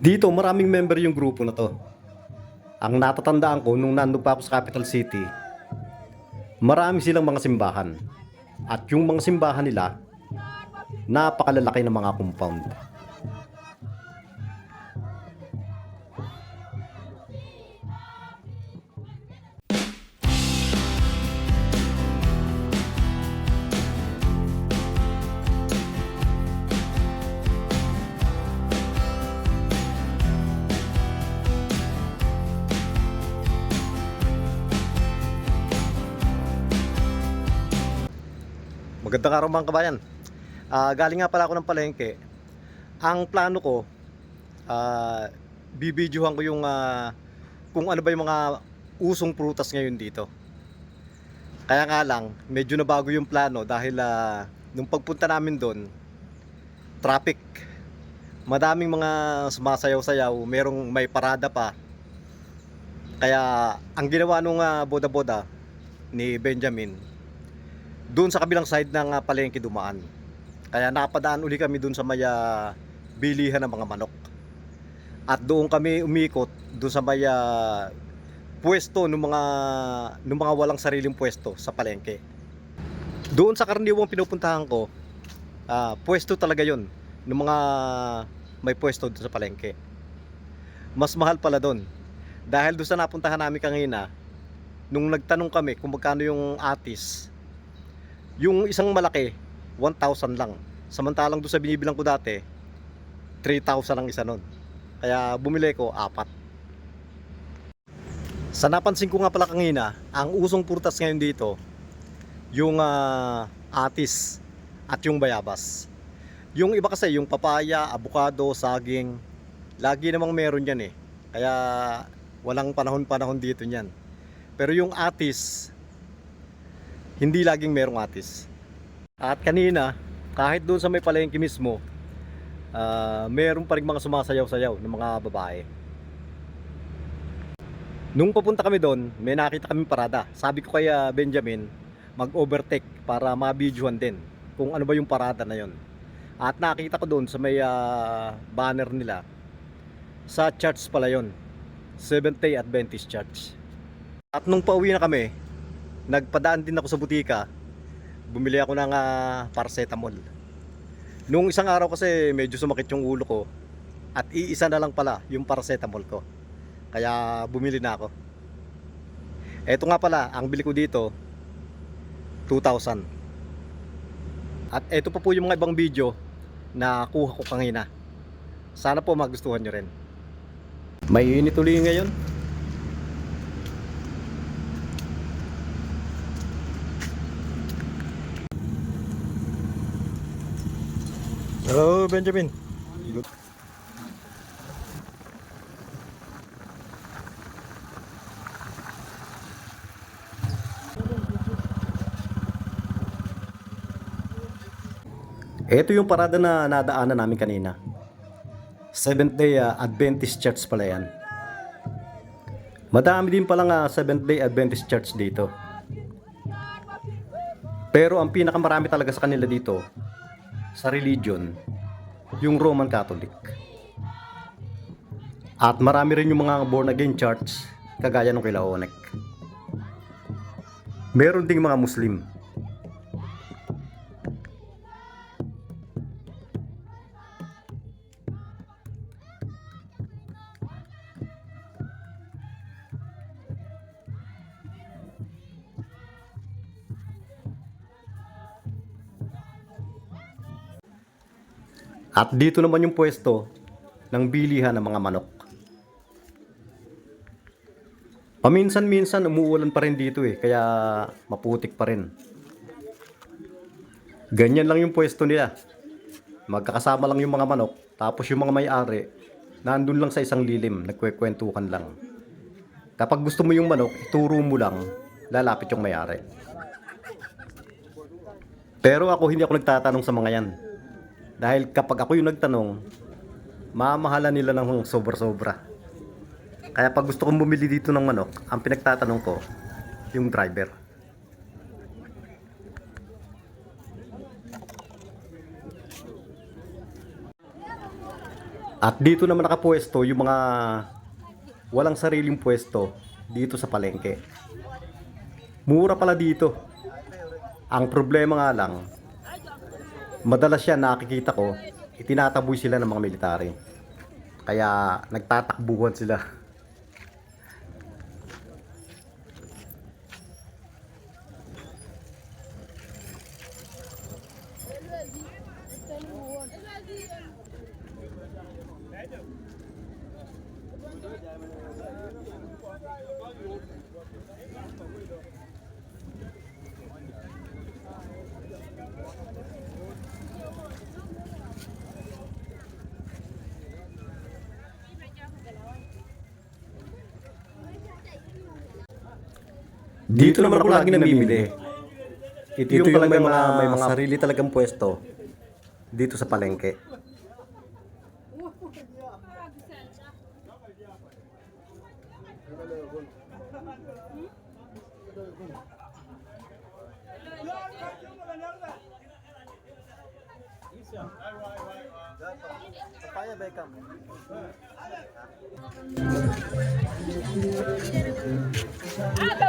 Dito maraming member yung grupo na to. Ang natatandaan ko nung nandun pa ako sa Capital City, marami silang mga simbahan. At yung mga simbahan nila, napakalalaki ng mga compound. Magandang araw mga kabayan. Galing nga pala ako ng palengke. Ang plano ko, bibidyohan ko yung kung ano ba yung mga usong prutas ngayon dito. Kaya nga lang, medyo nabago yung plano dahil nung pagpunta namin doon, traffic. Madaming mga sumasayaw-sayaw, merong may parada pa. Kaya ang ginawa nung boda-boda ni Benjamin, doon sa kabilang side ng palengke dumaan. Kaya napadaan uli kami doon sa may bilihan ng mga manok. At doon kami umikot doon sa may pwesto ng mga walang sariling pwesto sa palengke. Doon sa karaniwang pinupuntahan ko, pwesto talaga 'yon ng mga may pwesto doon sa palengke. Mas mahal pala doon. Dahil doon sa napuntahan namin kanina, nung nagtanong kami kung magkano yung atis, yung isang malaki 1,000 lang. Samantalang doon sa binibilang ko dati 3,000 ang isa nun. Kaya bumili ko 4. Sa napansin ko nga pala kanina, ang usong prutas ngayon dito, yung atis at yung bayabas. Yung iba kasi, yung papaya, abukado, saging, lagi namang meron yan eh. Kaya walang panahon-panahon dito niyan. Pero yung atis, hindi laging merong atis. At kanina, kahit doon sa may palengke mismo, meron pa rin mga sumasayaw-sayaw ng mga babae. Nung papunta kami doon, may nakita kaming parada. Sabi ko kay Benjamin, mag-overtake para mabidyohan din kung ano ba yung parada na yon. At nakita ko doon sa may banner nila, sa church pala yon, Seventh-day Adventist Church. At nung pauwi na kami, nagpadaan din ako sa butika, bumili ako ng paracetamol. Nung isang araw kasi medyo sumakit yung ulo ko, at iisa na lang pala yung paracetamol ko. Kaya bumili na ako. Eto nga pala, ang bili ko dito 2,000. At eto pa po yung mga ibang video na kuha ko kanina. Sana po magustuhan nyo rin. May init uli ngayon. Hello Benjamin. Good. Ito yung parada na nadaanan namin kanina. Seventh-day Adventist Church pala yan. Madami din palang Seventh-day Adventist Church dito. Pero ang pinakamarami talaga sa kanila dito, sa religion, yung Roman Catholic. At marami rin yung mga born again church, kagaya ng kay Laonek. Meron ding mga Muslim. At dito naman yung pwesto ng bilihan ng mga manok. Paminsan-minsan umuulan pa rin dito kaya maputik pa rin. Ganyan lang yung pwesto nila. Magkakasama lang yung mga manok, tapos yung mga may-ari, nandun lang sa isang lilim, nagkwekwentuhan lang. Kapag gusto mo yung manok, ituro mo lang, lalapit yung may-ari. Pero ako hindi ako nagtatanong sa mga yan. Dahil kapag ako yung nagtanong, mamahalan nila ng sobra-sobra. Kaya pag gusto kong bumili dito ng manok, ang pinagtatanong ko, yung driver. At dito naman nakapwesto yung mga walang sariling pwesto dito sa palengke. Mura pala dito. Ang problema nga lang, madalas yan nakikita ko, itinataboy sila ng mga military. Kaya nagtatakbuhan sila. Dito naman ako lagi namimili. Ito yung talaga may mga sarili talagang pwesto dito sa palengke. Papaya Beckham.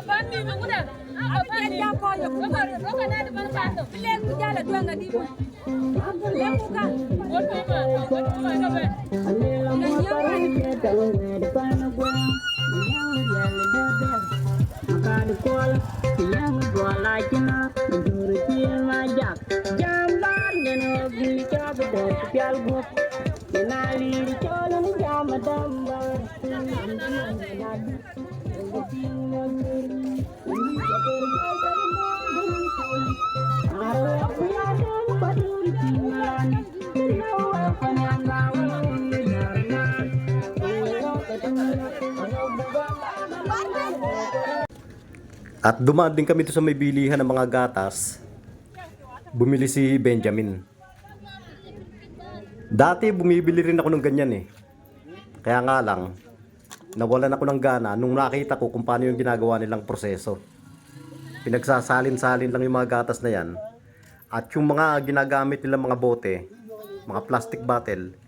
Bandi manguna. Bandi ko yo. Roka na de bansato. Bilen ku jala duanga di mo. Lemu ka. Woto ma no be. At dumaan din kami doon sa may bilihan ng mga gatas. Bumili si Benjamin. Dati bumibili rin ako ng ganyan eh. Kaya nga lang, nawalan ako ng gana nung nakita ko kung paano yung ginagawa nilang proseso. Pinagsasalin-salin lang yung mga gatas na yan. At yung mga ginagamit nilang mga bote, mga plastic bottle,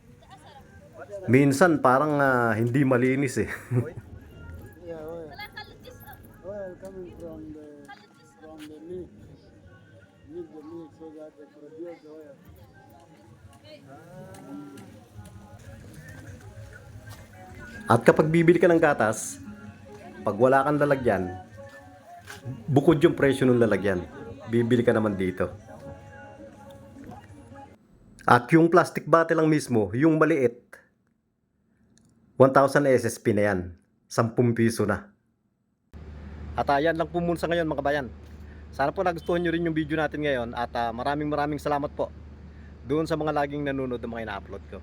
minsan parang hindi malinis eh. Oil coming from the meat. Need the meat so that they produce the oil. At kapag bibili ka ng gatas, pag wala kang lalagyan, bukod yung presyo ng lalagyan, bibili ka naman dito. At yung plastic bottle lang mismo, yung maliit, 1,000 SSP na yan, 10 piso na. At ayan lang po muna sa ngayon mga kabayan. Sana po nagustuhan nyo rin yung video natin ngayon at maraming salamat po doon sa mga laging nanonood ng mga ina-upload ko.